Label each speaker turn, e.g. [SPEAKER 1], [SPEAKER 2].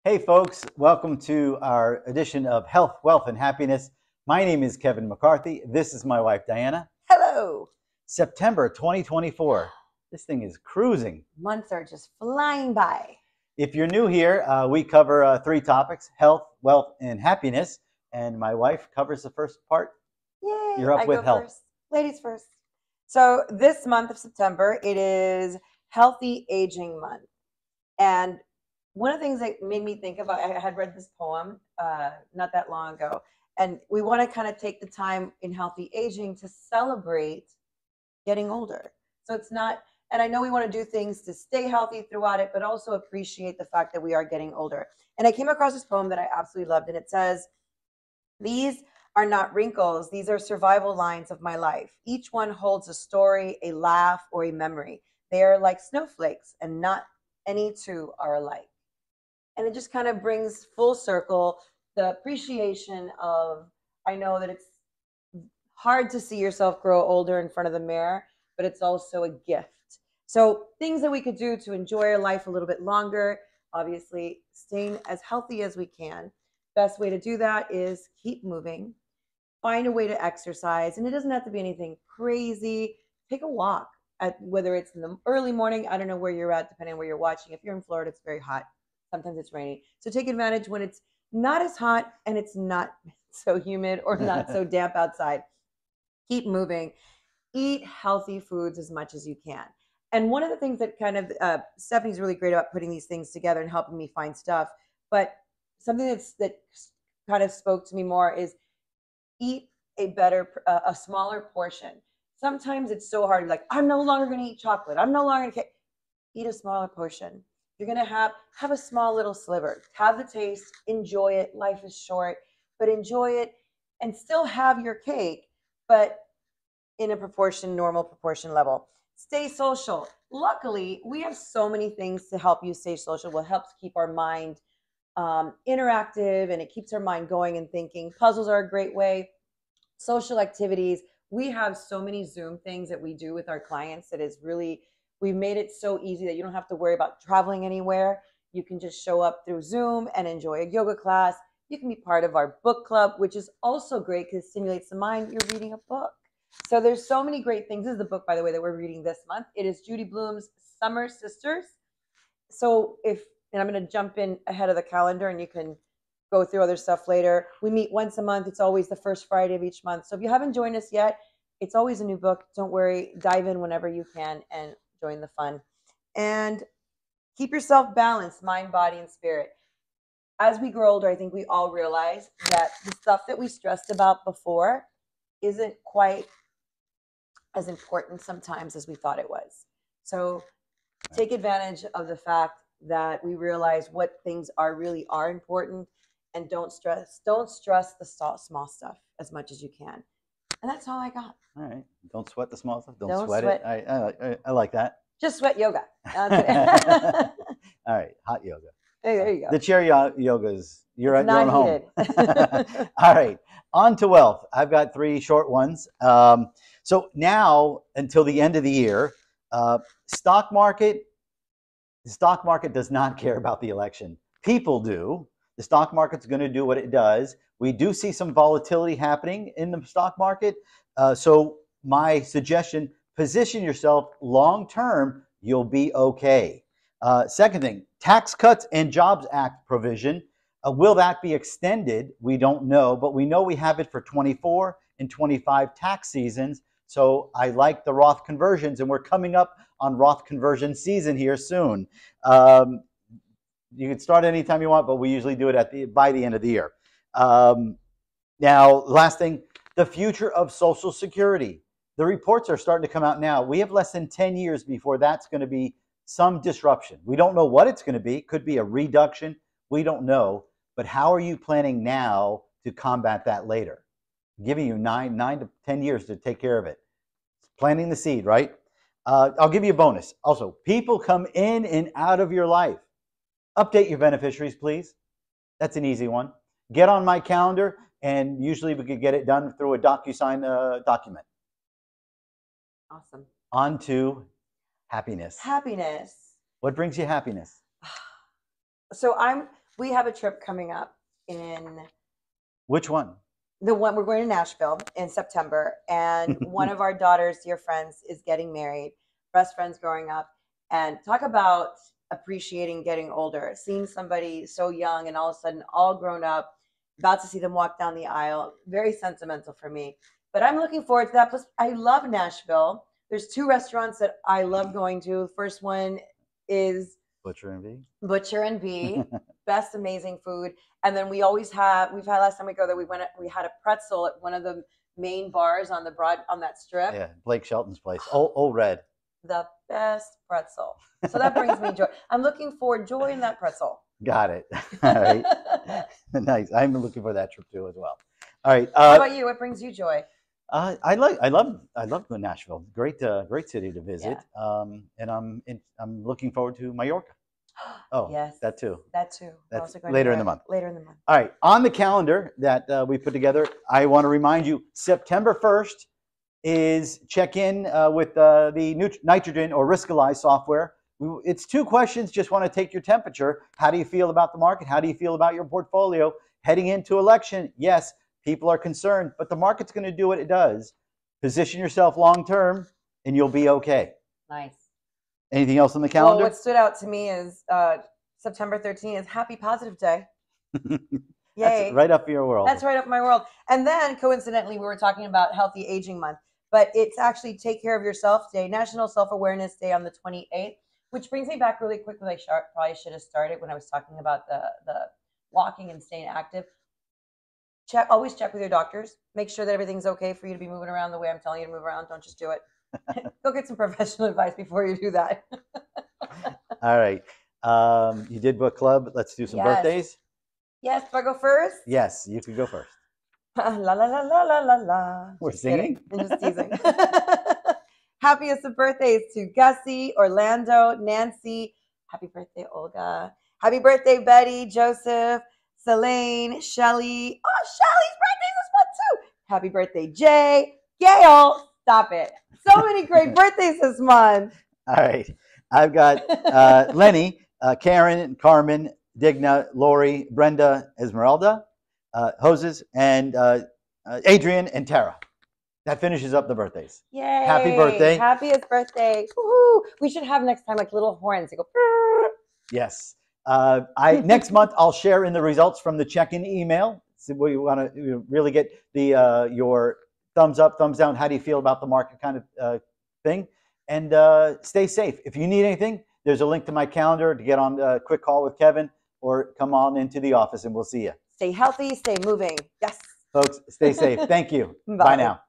[SPEAKER 1] Hey folks, welcome to our edition of Health, Wealth, and Happiness. My name is Kevin McCarthy. This is my wife, Diana.
[SPEAKER 2] Hello.
[SPEAKER 1] September 2024. This thing is cruising.
[SPEAKER 2] Months are just flying by.
[SPEAKER 1] If you're new here, we cover three topics: health, wealth, and happiness. And my wife covers the first part.
[SPEAKER 2] Yay.
[SPEAKER 1] You're up with health.
[SPEAKER 2] First. Ladies first. So this month of September, it is Healthy Aging Month. And one of the things that made me think about, I had read this poem not that long ago, and we want to kind of take the time in healthy aging to celebrate getting older. So it's not, and I know we want to do things to stay healthy throughout it, but also appreciate the fact that we are getting older. And I came across this poem that I absolutely loved, and it says, "These are not wrinkles, these are survival lines of my life. Each one holds a story, a laugh, or a memory. They are like snowflakes, and not any two are alike." And it just kind of brings full circle the appreciation of, I know that it's hard to see yourself grow older in front of the mirror, but it's also a gift. So things that we could do to enjoy our life a little bit longer, obviously staying as healthy as we can. Best way to do that is keep moving, find a way to exercise, and it doesn't have to be anything crazy. Take a walk, whether it's in the early morning, I don't know where you're at, depending on where you're watching. If you're in Florida, it's very hot. Sometimes it's rainy. So take advantage when it's not as hot and it's not so humid or not so damp outside. Keep moving. Eat healthy foods as much as you can. And one of the things that kind of, Stephanie's really great about putting these things together and helping me find stuff. But something that kind of spoke to me more is eat a smaller portion. Sometimes it's so hard. Like, I'm no longer going to eat chocolate. I'm no longer going to eat a smaller portion. You're going to have a small little sliver. Have the taste. Enjoy it. Life is short. But enjoy it and still have your cake, but in a normal proportion level. Stay social. Luckily, we have so many things to help you stay social. What helps keep our mind interactive, and it keeps our mind going and thinking. Puzzles are a great way. Social activities. We have so many Zoom things that we do with our clients that is really, we've made it so easy that you don't have to worry about traveling anywhere. You can just show up through Zoom and enjoy a yoga class. You can be part of our book club, which is also great because it stimulates the mind. You're reading a book. So there's so many great things. This is the book, by the way, that we're reading this month. It is Judy Blume's Summer Sisters. So and I'm going to jump in ahead of the calendar and you can go through other stuff later. We meet once a month. It's always the first Friday of each month. So if you haven't joined us yet, it's always a new book. Don't worry. Dive in whenever you can and join the fun. And keep yourself balanced, mind, body, and spirit. As we grow older, I think we all realize that the stuff that we stressed about before isn't quite as important sometimes as we thought it was. So take advantage of the fact that we realize what things really are important, and don't stress the small stuff as much as you can. And that's all I got.
[SPEAKER 1] All right. Don't sweat the small stuff. Don't sweat it. I like that.
[SPEAKER 2] Just sweat yoga.
[SPEAKER 1] All right. Hot yoga.
[SPEAKER 2] Hey, there you go.
[SPEAKER 1] The chair yoga is, you're at your own home. All right. On to wealth. I've got three short ones. So now until the end of the year, the stock market does not care about the election. People do. The stock market's going to do what it does. We do see some volatility happening in the stock market. So my suggestion, position yourself long term, you'll be okay. Second thing, Tax Cuts and Jobs Act provision. Will that be extended? We don't know, but we know we have it for 24 and 25 tax seasons. So I like the Roth conversions, and we're coming up on Roth conversion season here soon. You can start anytime you want, but we usually do it by the end of the year. Now, last thing, the future of Social Security. The reports are starting to come out now. We have less than 10 years before that's going to be some disruption. We don't know what it's going to be. It could be a reduction. We don't know. But how are you planning now to combat that later? I'm giving you 9 to 10 years to take care of it. Planting the seed, right? I'll give you a bonus. Also, people come in and out of your life. Update your beneficiaries, please. That's an easy one. Get on my calendar, and usually we could get it done through a DocuSign document.
[SPEAKER 2] Awesome.
[SPEAKER 1] On to happiness.
[SPEAKER 2] Happiness.
[SPEAKER 1] What brings you happiness?
[SPEAKER 2] So we have a trip coming up in.
[SPEAKER 1] Which one?
[SPEAKER 2] The one we're going to Nashville in September, and one of our daughter's dear friends is getting married, best friends growing up, and talk about appreciating getting older, seeing somebody so young and all of a sudden all grown up, about to see them walk down the aisle. Very sentimental for me, but I'm looking forward to that. Plus, I love Nashville. There's 2 restaurants that I love going to. The first one is
[SPEAKER 1] Butcher and Bee.
[SPEAKER 2] Butcher and Bee, best amazing food. And then we've had last time we go there, we had a pretzel at one of the main bars on that strip.
[SPEAKER 1] Yeah, Blake Shelton's place. Old Red.
[SPEAKER 2] The best pretzel. So that brings me joy. I'm looking for joy in that pretzel.
[SPEAKER 1] Got it. All right. Nice. I'm looking for that trip too as well. All right.
[SPEAKER 2] How about you? What brings you joy?
[SPEAKER 1] I love going to Nashville. Great city to visit.
[SPEAKER 2] Yeah.
[SPEAKER 1] And I'm looking forward to Mallorca. Oh,
[SPEAKER 2] yes,
[SPEAKER 1] that too.
[SPEAKER 2] That's
[SPEAKER 1] later in the month.
[SPEAKER 2] Later in the month.
[SPEAKER 1] All right. On the calendar that we put together, I want to remind you, September 1st is check in with the nitrogen or Riskalyze software. It's 2 questions. Just want to take your temperature. How do you feel about the market? How do you feel about your portfolio heading into election? Yes, people are concerned, but the market's going to do what it does. Position yourself long term, and you'll be okay.
[SPEAKER 2] Nice.
[SPEAKER 1] Anything else on the calendar?
[SPEAKER 2] Well, what stood out to me is September 13th is Happy Positive Day. Yay.
[SPEAKER 1] That's right up your world.
[SPEAKER 2] That's right up my world. And then, coincidentally, we were talking about Healthy Aging Month, but it's actually Take Care of Yourself Day, National Self-Awareness Day on the 28th, which brings me back really quickly. I probably should have started when I was talking about the walking and staying active. Always check with your doctors. Make sure that everything's okay for you to be moving around the way I'm telling you to move around. Don't just do it. Go get some professional advice before you do that.
[SPEAKER 1] All right. You did book club. Let's do some birthdays.
[SPEAKER 2] Yes. Do I go first?
[SPEAKER 1] Yes, you could go first.
[SPEAKER 2] La la la la la la la.
[SPEAKER 1] We're singing?
[SPEAKER 2] I'm just teasing. Happiest of birthdays to Gussie, Orlando, Nancy. Happy birthday, Olga. Happy birthday, Betty, Joseph, Selene, Shelly. Oh, Shelly's birthday this month too. Happy birthday, Jay, Gail. Stop it. So many great birthdays this month.
[SPEAKER 1] All right. I've got Lenny, Karen, Carmen, Digna, Lori, Brenda, Esmeralda, Hoses, and Adrian and Tara. That finishes up the birthdays.
[SPEAKER 2] Yay.
[SPEAKER 1] Happy birthday.
[SPEAKER 2] Happiest birthday. Woo-hoo. We should have next time like little horns. They go.
[SPEAKER 1] Yes. Next month, I'll share in the results from the check-in email. So we want to really get your thumbs up, thumbs down. How do you feel about the market kind of thing? And stay safe. If you need anything, there's a link to my calendar to get on a quick call with Kevin or come on into the office and we'll see you.
[SPEAKER 2] Stay healthy, stay moving. Yes.
[SPEAKER 1] Folks, stay safe. Thank you. Bye now.